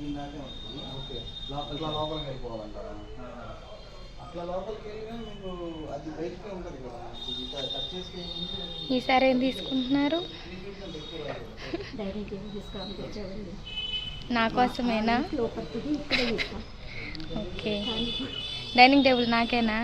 దీనిదాకే వస్తుంది. ఓకే, లోపలికి వెళ్ళిపోవాలంటారా? అట్లా లోపలికి వెళ్ళినా మీకు అది బయటకే ఉంటుంది కదా, ఇది కట్ చేసుకుని. ఈసారి ఏం తీసుకుంటున్నారు? నా కోసమేనా? ఓకే, డైనింగ్ టేబుల్ నాకేనా?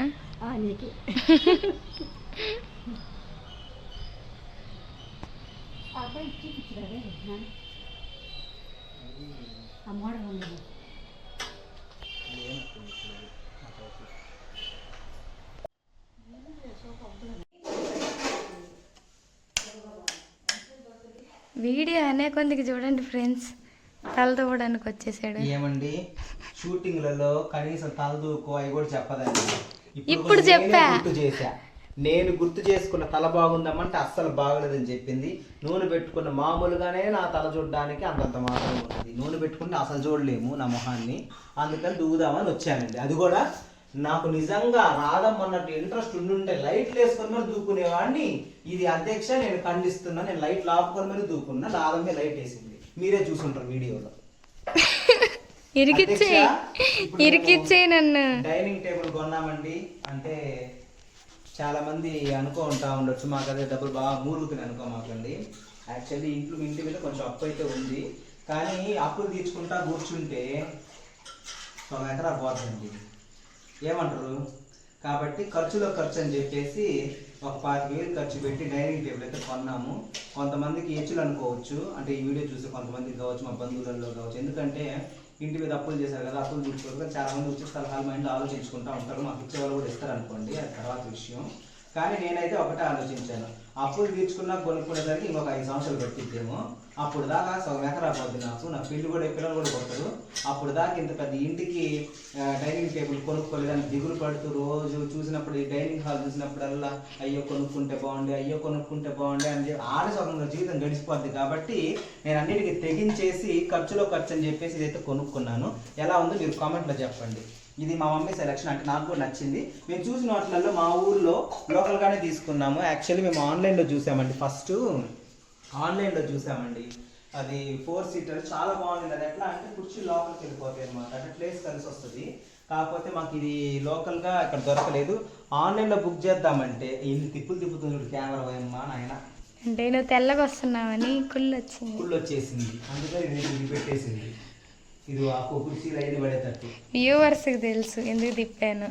వీడియో అనే కొందికి చూడండి ఫ్రెండ్స్, తలదూవడానికి వచ్చేసాడు. ఏమండి షూటింగ్లలో కనీసం తలదూకో అవి కూడా చెప్పదండి. ఇప్పుడు చెప్పా, నేను గుర్తు చేసుకున్న తల బాగుందామంటే అస్సలు బాగలేదని చెప్పింది. నూనె పెట్టుకున్న మామూలుగానే నా తల చూడడానికి అంతంత మాత్రం ఉంటుంది. నూనె పెట్టుకుంటే అసలు చూడలేము నా మొహాన్ని, అందుకని దూదామని వచ్చానండి. అది కూడా నాకు నిజంగా రాదమ్మన్నట్టు ఇంట్రెస్ట్ ఉండుంటే లైట్లు వేసుకొని మరి దూకునేవాడిని. ఇది అధ్యక్ష నేను ఖండిస్తున్నా, నేను లైట్లు ఆపుకొని మరి దూకున్నా. రాదమ్మే లైట్ వేసింది, మీరే చూసుంటారు వీడియోలో. ఇరికిచ్చే నన్ను. డైనింగ్ టేబుల్ కొన్నామండి అంటే చాలా మంది అనుకో ఉంటా ఉండొచ్చు, మాకు అదే డబ్బులు బాగా మూలుగుతున్నాయి అనుకో మాకండి. యాక్చువల్లీ ఇంటి మీద కొంచెం అప్పు అయితే ఉంది, కానీ అప్పులు తీర్చుకుంటా కూర్చుంటే 1 ఎకరా పోతుందండి. ఏమంటారు? కాబట్టి ఖర్చులో ఖర్చు అని చెప్పేసి ఒక 25,000 ఖర్చు పెట్టి డైనింగ్ టేబుల్ అయితే కొన్నాము. కొంతమందికి హెచ్చులు అనుకోవచ్చు, అంటే ఈ వీడియో చూసి కొంతమందికి కావచ్చు, మా బంధువులలో కావచ్చు. ఎందుకంటే ఇంటి మీద అప్పులు చేశారు కదా, అప్పులు తీర్చుకోవాలి. చాలా మంది ఉచిత సలహాలు మైండ్లో ఆలోచించుకుంటూ ఉంటారు, మాకు ఇచ్చేవాళ్ళు కూడా ఇస్తారు అనుకోండి, అది తర్వాత విషయం. కానీ నేనైతే ఒకటే ఆలోచించాను, అప్పులు తీర్చుకున్నా కొనుక్కునేసరికి ఇంకొక 5 సంవత్సరాలు పట్టిద్దేమో. అప్పుడు దాకా 1 ఎకరా పోద్ది నాకు, నా పిల్లలు కూడా కొడతారు. అప్పుడు దాకా ఇంత పెద్ద ఇంటికి డైనింగ్ టేబుల్ కొనుక్కోలేదని దిగులు పడుతూ రోజు చూసినప్పుడు, ఈ డైనింగ్ హాల్ చూసినప్పుడల్లా అయ్యో కొనుక్కుంటే బాగుండే అని చెప్పి ఆడసొకంగా జీవితం గడిచిపోద్ది. కాబట్టి నేను అన్నిటికీ తెగించేసి ఖర్చులో ఖర్చు అని చెప్పేసి ఇదైతే కొనుక్కున్నాను. ఎలా ఉందో మీరు కామెంట్లో చెప్పండి. ఇది మా మమ్మీ సెలెక్షన్, అంటే నాకు కూడా నచ్చింది. మేము చూసిన వాటిలలో మా ఊర్లో లోకల్గానే తీసుకున్నాము. యాక్చువల్లీ మేము ఆన్లైన్లో చూసామండి, ఫస్ట్ ఆన్లైన్లో చూసామండి. అది 4 సీటర్ చాలా బాగుంది. అది ఎట్లా అంటే కుర్చీ లోపలికి వెళ్ళిపోతాయి అనమాట, అంటే ప్లేస్ కలిసి వస్తుంది. కాకపోతే మాకు ఇది లోకల్గా ఇక్కడ దొరకలేదు. ఆన్లైన్లో బుక్ చేద్దామంటే ఇన్ని తిప్పుతుంది కెమెరా పోయమ్మా నాయన. అంటే నువ్వు తెల్లగా వస్తున్నావని కుళ్ళు వచ్చేసింది, అందుకని ఇది పెట్టేసింది. ఇది ఆ కుర్చీలు అయితే పడేటట్టు వ్యూవర్స్కి తెలుసు ఎందుకు తిప్పాను.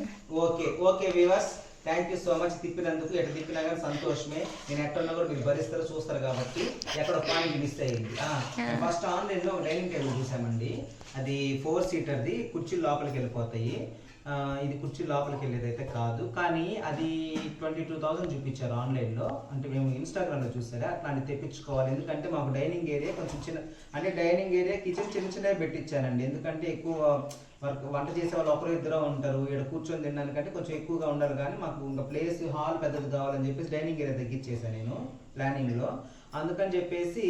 Okay viewers, thank you so much. తిప్పినందుకు ఎట్లా తిప్పినా కానీ సంతోషమే. నేను ఎక్కడున్నా కూడా మీరు భరిస్తారు, చూస్తారు కాబట్టి ఎక్కడ పాయింట్ మిస్ అయ్యింది. ఫస్ట్ ఆన్లైన్లో ఒక డైనింగ్ టేబుల్ చూసామండి, అది 4 సీటర్ది, కుర్చీలు లోపలికి వెళ్ళిపోతాయి. ఇది కుర్చీ లోపలికి వెళ్ళేది అయితే కాదు, కానీ అది 22,000 చూపించారు ఆన్లైన్లో. అంటే మేము ఇన్స్టాగ్రామ్లో చూసారా, అట్లాంటి తెప్పించుకోవాలి. ఎందుకంటే మాకు డైనింగ్ ఏరియా కొంచెం చిన్న, అంటే డైనింగ్ ఏరియా కిచెన్ చిన్నవి పెట్టించానండి. ఎందుకంటే ఎక్కువ వంట చేసే వాళ్ళు ఒకరు ఇద్దరు ఉంటారు, ఇక్కడ కూర్చొని తినడానికంటే కొంచెం ఎక్కువగా ఉండాలి. కానీ మాకు ఇంకా ప్లేస్ హాల్ పెద్దది కావాలని చెప్పేసి డైనింగ్ ఏరియా తగ్గించేసాను నేను ప్లానింగ్లో. అందుకని చెప్పేసి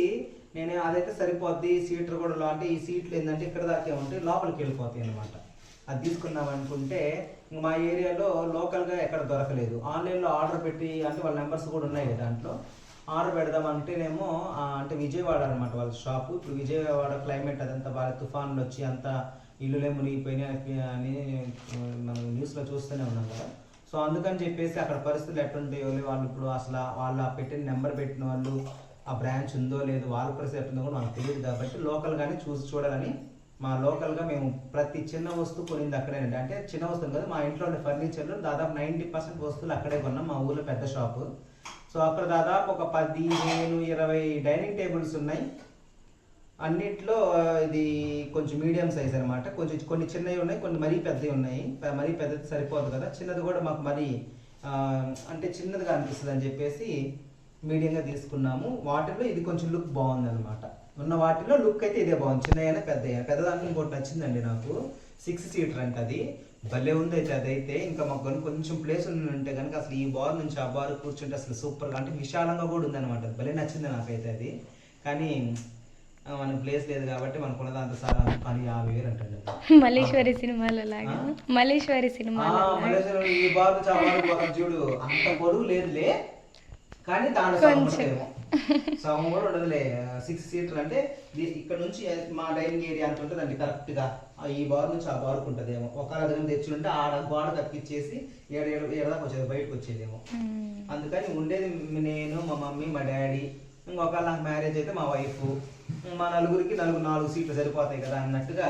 నేను అదైతే సరిపోద్ది. సీటర్ కూడా అంటే ఈ సీట్లు ఏంటంటే ఇక్కడ దాకే ఉంటే లోపలికి వెళ్ళిపోతాయి అనమాట. అది తీసుకున్నాం అనుకుంటే మా ఏరియాలో లోకల్గా ఎక్కడ దొరకలేదు. ఆన్లైన్లో ఆర్డర్ పెట్టి, అంటే వాళ్ళ నెంబర్స్ కూడా ఉన్నాయి దాంట్లో, ఆర్డర్ పెడదామంటేనేమో అంటే విజయవాడ అనమాట వాళ్ళ షాపు. ఇప్పుడు విజయవాడ క్లైమేట్ అదంతా బాగా తుఫాన్లు వచ్చి అంతా ఇల్లులే మునిగిపోయినాయి అని మనం న్యూస్లో చూస్తూనే ఉన్నాం కదా. సో అందుకని చెప్పేసి అక్కడ పరిస్థితులు ఎట్లుంటాయో వాళ్ళు ఇప్పుడు అసలు వాళ్ళ పెట్టిన నెంబర్ పెట్టిన వాళ్ళు ఆ బ్రాంచ్ ఉందో లేదో వాళ్ళ పరిస్థితి ఎట్లుందో కూడా మనకు తెలియదు. కాబట్టి లోకల్గానే చూడాలని మా లోకల్గా మేము ప్రతి చిన్న వస్తువు కొనింది అక్కడేనండి. అంటే చిన్న వస్తువు కదా, మా ఇంట్లో ఉండే ఫర్నిచర్లో దాదాపు 90% వస్తువులు అక్కడే కొన్నాం. మా ఊర్లో పెద్ద షాపు. సో అక్కడ దాదాపు ఒక 15-20 డైనింగ్ టేబుల్స్ ఉన్నాయి. అన్నిట్లో ఇది కొంచెం మీడియం సైజ్ అనమాట. కొన్ని చిన్నవి ఉన్నాయి, కొన్ని మరీ పెద్దవి ఉన్నాయి. మరీ పెద్దది సరిపోదు కదా, చిన్నది కూడా మాకు మరీ అంటే చిన్నదిగా అనిపిస్తుంది అని చెప్పేసి మీడియంగా తీసుకున్నాము. వాటిలో ఇది కొంచెం లుక్ బాగుంది అనమాట. ఉన్న వాటిలో లుక్ అయితే ఇదే బాగుంది, చిన్నదైనా పెద్దదానికి ఇంకోటి నచ్చిందండి నాకు. 6 సీటర్ అంటే అది భలే ఉంది అయితే. అదైతే ఇంకా మాకు కొంచెం ప్లేస్ ఉంటే కనుక అసలు ఈ బార్ నుంచి ఆ బార్ కూర్చుంటే అసలు సూపర్గా, అంటే విశాలంగా కూడా ఉందన్నమాట. భలే నచ్చింది నాకైతే అది. కానీ మనకు ప్లేస్ లేదు కాబట్టి మనకున్నది అంత సార్ అని 50,000 అంటాడు. మల్లేశ్వరి సినిమాలో లాగా, మల్లేశ్వరి ఈ బార్ చాలా చూడు, అంత పొడుగు లేదులే, కానీ దాని సగం కూడా ఉండదులే. 6 సీట్లు అంటే ఇక్కడ నుంచి మా డైనింగ్ ఏరియా అంత ఉంటుందండి కరెక్ట్గా. ఈ బార్ నుంచి ఆ బార్కు ఉంటుందేమో. ఒక దగ్గర తెచ్చుంటే ఆడ గోడ కత్తిచ్చేసి ఏడాదాకా వచ్చేది, బయటకు వచ్చేదేమో. అందుకని ఉండేది నేను, మా మమ్మీ, మా డాడీ, ఇంకొకవేళ నాకు మ్యారేజ్ అయితే మా వైఫ్, మా నలుగురికి 4 సీట్లు సరిపోతాయి కదా అన్నట్టుగా.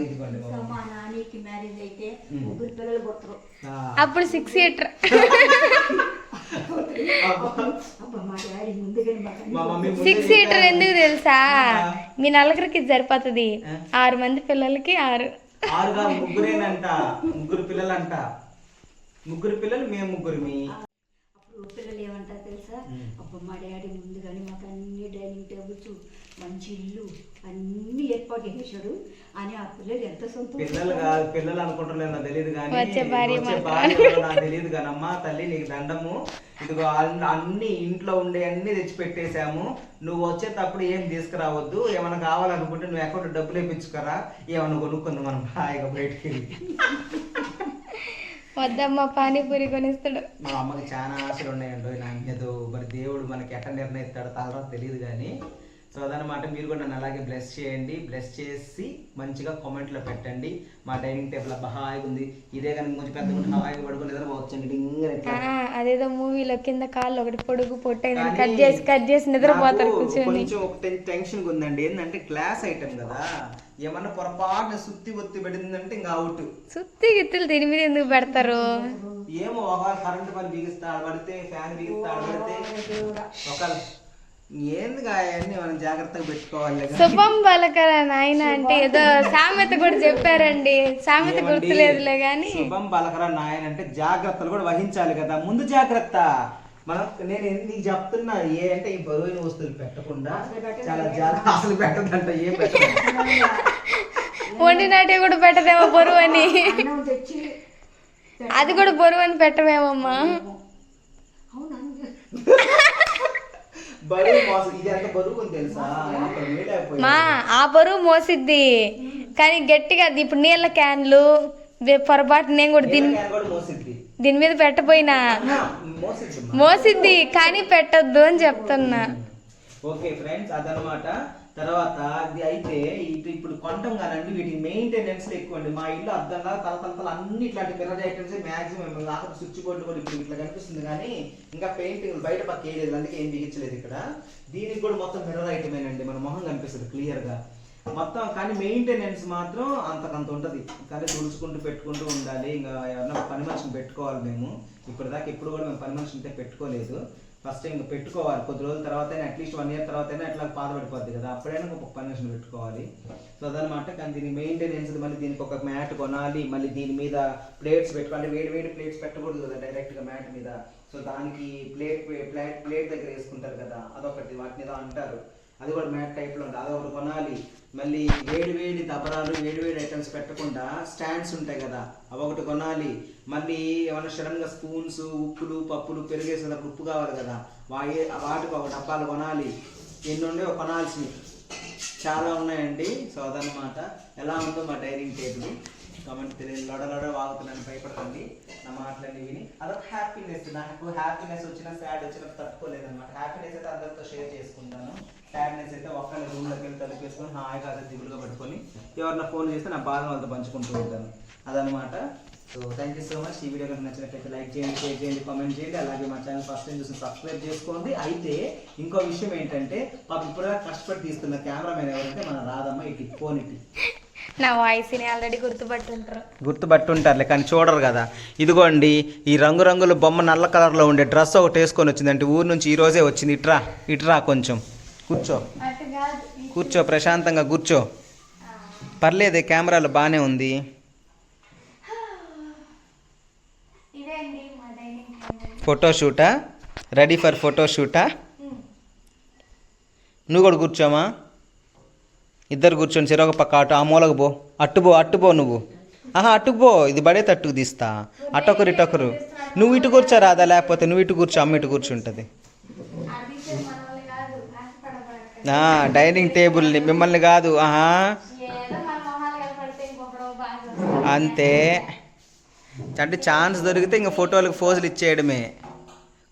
ఇదిగోండి మా నానికి మ్యారేజ్ అయితే 3 పిల్లలు పుట్టరు. అప్పుడు 6 సీటర్. మా డాడీ ముందుగానే మా మమ్మీ 6 సీటర్ ఎందుకు తెలుసా? మీ నలుగురికి సరిపోతుంది. 6 మంది పిల్లలకి 6. 6 కాదు, 3 పిల్లలంట. 3 పిల్లలు, మేము 3. అప్పుడు పిల్లలు ఏమంటారు తెలుసా? అప్పుడు మా డాడీ ముందుగానే మాకు అన్ని డైనింగ్ టేబుల్స్, మంచి ఇల్లు అన్ని ఏర్పాటు చేశాడు అని ఆ పిల్లలు ఎంత సంతోషం. పిల్లలు కాదు, పిల్లలు అనుకుంటలేదు నాకు తెలియదు కానీ వచ్చే భార్య నాకు తెలియదు కానమ్మా. తల్లి నీకు దండము. ఇదిగో అన్ని ఇంట్లో ఉండే అన్ని తెచ్చి పెట్టేశాము. నువ్వు వచ్చేటప్పుడు ఏం తీసుకురావద్దు. ఏమైనా కావాలనుకుంటే నువ్వు అకౌంట్ డబ్బులు వేయించుకరా, ఏమన్నా కొనుక్కుంది మనం హాయిగా బయటికి వెళ్ళి. వద్దమ్మా పానీపూరి కొనిస్తాడు. మా అమ్మకి చాలా ఆశలు ఉన్నాయండి నా మీద. మరి దేవుడు మనకి ఎట్లా నిర్ణయిస్తాడో తలరా తెలియదు కానీ. సో అదనమాట, మీరు కూడా నన్ను అలాగే బ్లెస్ చేయండి. బ్లెస్ చేసి మంచిగా కామెంట్లో పెట్టండి. మా డైనింగ్ టేబుల్ అబ్బా హాయిగా ఉంది. ఇదే కానీ కొంచెం పెద్దగా హాయిగా పడుకుని నిద్రపోవచ్చండి. అదేదో మూవీలో కింద కాళ్ళు ఒకటి పొడుగు పొట్టైందని కట్ చేసి నిద్రపోతారు కూర్చొని. కొంచెం ఒక టెన్షన్ ఉందండి. ఏంటంటే గ్లాస్ ఐటమ్ కదా, ఏమన్నా పొరపాటున సుత్తి ఒత్తి పెట్టిందంటే ఇంకా అవుట్. సుత్తి గిత్తులు దీని మీద ఎందుకు పెడతారు? ఏమో ఒక కరెంట్ పని బిగిస్తాడు పడితే, ఫ్యాన్ బిగిస్తాడు పడితే, ఒక ఏంది అవన్నీ మనం జాగ్రత్తగా పెట్టుకోవాలి. శుభం బలకర నాయన అంటే ఏదో సామెత కూడా చెప్పారండి. సామెత గుర్తులేదులే గాని. శుభం బలకర నాయన అంటే జాగ్రత్తలు కూడా వహించాలి కదా. ముందు జాగ్రత్త మనం. నేను నీకు చెప్తున్నా, ఏ అంటే ఈ బరువైన వస్తువులు పెట్టకుండా చాలా జాగ్రత్త. అసలు పెట్టదంట, ఏం పెట్టదు. వండినట్టే కూడా పెట్టదేమో బరువు అని. అది కూడా బరువు అని పెట్టమేమమ్మా. మా ఆ బరువు మోసిద్ది కానీ గట్టిగా. ఇప్పుడు నీళ్ళ క్యాన్లు పొరపాటు నేను కూడా దీని మీద పెట్టపోయినా మోసిద్ది కానీ పెట్టద్దు అని చెప్తున్నా. ఓకే ఫ్రెండ్స్, అదనమాట. తర్వాత ఇది అయితే ఇప్పుడు కొంటాం కానండి, వీటి మెయింటెనెన్స్ ఎక్కువ అండి. మా ఇల్లు అద్దంగా తలతలతలు అన్ని ఇట్లాంటి మిర్రర్ ఐటమ్స్ మాక్సిమం. ఆఖరి స్విచ్ బోర్డు కూడా ఇప్పుడు ఇట్లా కనిపిస్తుంది కానీ ఇంకా పెయింటింగ్ బయట పక్క వేయలేదు, అందుకే ఏం బిగించలేదు ఇక్కడ. దీనికి కూడా మొత్తం మిర్రర్ ఐటమేనండి, మన మొహం కనిపిస్తుంది క్లియర్గా మొత్తం. కానీ మెయింటెనెన్స్ మాత్రం అంతకంత ఉంటుంది. కానీ తుడుచుకుంటూ పెట్టుకుంటూ ఉండాలి. ఇంకా ఎవరన్నా పని మనిషిని పెట్టుకోవాలి మేము. ఇప్పటిదాకా ఎప్పుడు కూడా మేము పని మనిషిని పెట్టుకోలేదు. ఫస్ట్ ఇంకా పెట్టుకోవాలి. కొద్ది రోజుల తర్వాత అట్లీస్ట్ 1 year తర్వాత అయినా అట్లా బాధపడిపోద్ది కదా, అప్పుడైనా ఒక పర్మిషన్ పెట్టుకోవాలి. సో అదనమాట. కానీ దీని మెయింటెనెన్స్, మళ్ళీ దీనికి ఒక మ్యాట్ కొనాలి, మళ్ళీ దీని మీద ప్లేట్స్ పెట్టుకోవాలి. వేడి ప్లేట్స్ పెట్టకూడదు కదా డైరెక్ట్గా మ్యాట్ మీద. సో దానికి ప్లేట్ దగ్గర వేసుకుంటారు కదా, అదొకటి వాటిని ఏదో అంటారు, అది కూడా మ్యాట్ టైప్లో ఉంటుంది, అదొకటి కొనాలి. మళ్ళీ వేడి దబరాలు వేడి ఐటమ్స్ పెట్టకుండా స్టాండ్స్ ఉంటాయి కదా, అవి ఒకటి కొనాలి. మళ్ళీ ఏమైనా సడన్గా స్పూన్స్, ఉప్పులు, పప్పులు, పెరిగేసేటప్పుడు ఉప్పు కావాలి కదా, వాటికి ఒక డబ్బాలు కొనాలి. ఎన్ని ఉండేవో కొనాల్సినవి చాలా ఉన్నాయండి. సో అదనమాట. ఎలా ఉందో మా డైనింగ్ టేబుల్ కామెంట్ తెలియదు. లొడ వాగుతున్నాను, భయపడకండి నా మాటలన్నీ విని. అదొక హ్యాపీనెస్. నాకు హ్యాపీనెస్ వచ్చినా సాడ్ వచ్చినా తట్టుకోలేదన్నమాట. హ్యాపీనెస్ అయితే అందరితో షేర్ చేసుకుంటాను. సాడ్నెస్ అయితే ఒక్కరి రూమ్లోకి వెళ్ళి తలుపేసుకొని హాయిగా అదే దిగులుగా పట్టుకొని ఎవరన్నా ఫోన్ చేస్తే నా బాధ వాళ్ళతో పంచుకుంటూ ఉంటాను. అదనమాట. So thank you so much. ఈ వీడియో కనుక నచ్చినట్లయితే లైక్ చేయండి, షేర్ చేయండి, కామెంట్ చేయండి. అలాగే మా ఛానల్ ఫస్ట్ టైం చూసి సబ్స్క్రైబ్ చేసుకోండి. అయితే ఇంకో విషయం ఏంటంటే, పాప ఇప్పుడుగా కష్టపడి తీస్తున్న కెమెరామెన్ ఎవరంటే మన రాధమ్మ. ఇటు ఫోన్ ఇటు నా వాయిస్ని ఆల్రెడీ గుర్తుపట్టుంటారులే కానీ చూడరు కదా. ఇదిగోండి ఈ రంగురంగుల బొమ్మ నల్ల కలర్లో ఉండే డ్రెస్ ఒకటి వేసుకొని వచ్చిందంటే ఊరు నుంచి ఈ రోజే వచ్చింది. ఇట్రా కొంచెం కూర్చో ప్రశాంతంగా కూర్చో. పర్లేదే, కెమెరాలో బాగానే ఉంది. ఫోటోషూటా? రెడీ ఫర్ ఫోటోషూటా? నువ్వు కూడా కూర్చోమా? ఇద్దరు కూర్చొని చెరొక పక్క అటు ఆ మూలకు పో. అట్టుపో నువ్వు. అట్టుకుపో, ఇది పడే తట్టుకు తీస్తా. అటొకరు ఇటొకరు. నువ్వు ఇటు కూర్చో రాదా, లేకపోతే నువ్వు ఇటు కూర్చో, అమ్మ ఇటు కూర్చుంటుంది. డైనింగ్ టేబుల్ని మిమ్మల్ని కాదు. అంతే. అంటే ఛాన్స్ దొరికితే ఇంకా ఫోటోలకు ఫోజులు ఇచ్చేయడమే.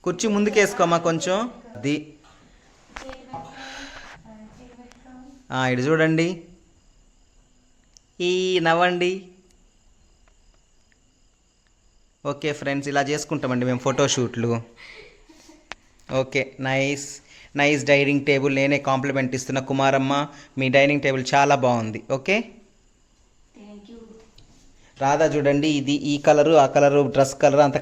కుర్చీ ముందుకేసుకోమా కొంచెం. అది ఇటు చూడండి, ఈ నవ్వండి. ఓకే ఫ్రెండ్స్, ఇలా చేసుకుంటామండి మేము ఫోటోషూట్లు. Okay, nice dining table. నేనే కాంప్లిమెంట్ ఇస్తున్నా కుమారమ్మ, మీ డైనింగ్ టేబుల్ చాలా బాగుంది. Okay, thank you. రాధా చూడండి, ఇది ఈ కలరు ఆ కలరు డ్రెస్ కలర్ అంత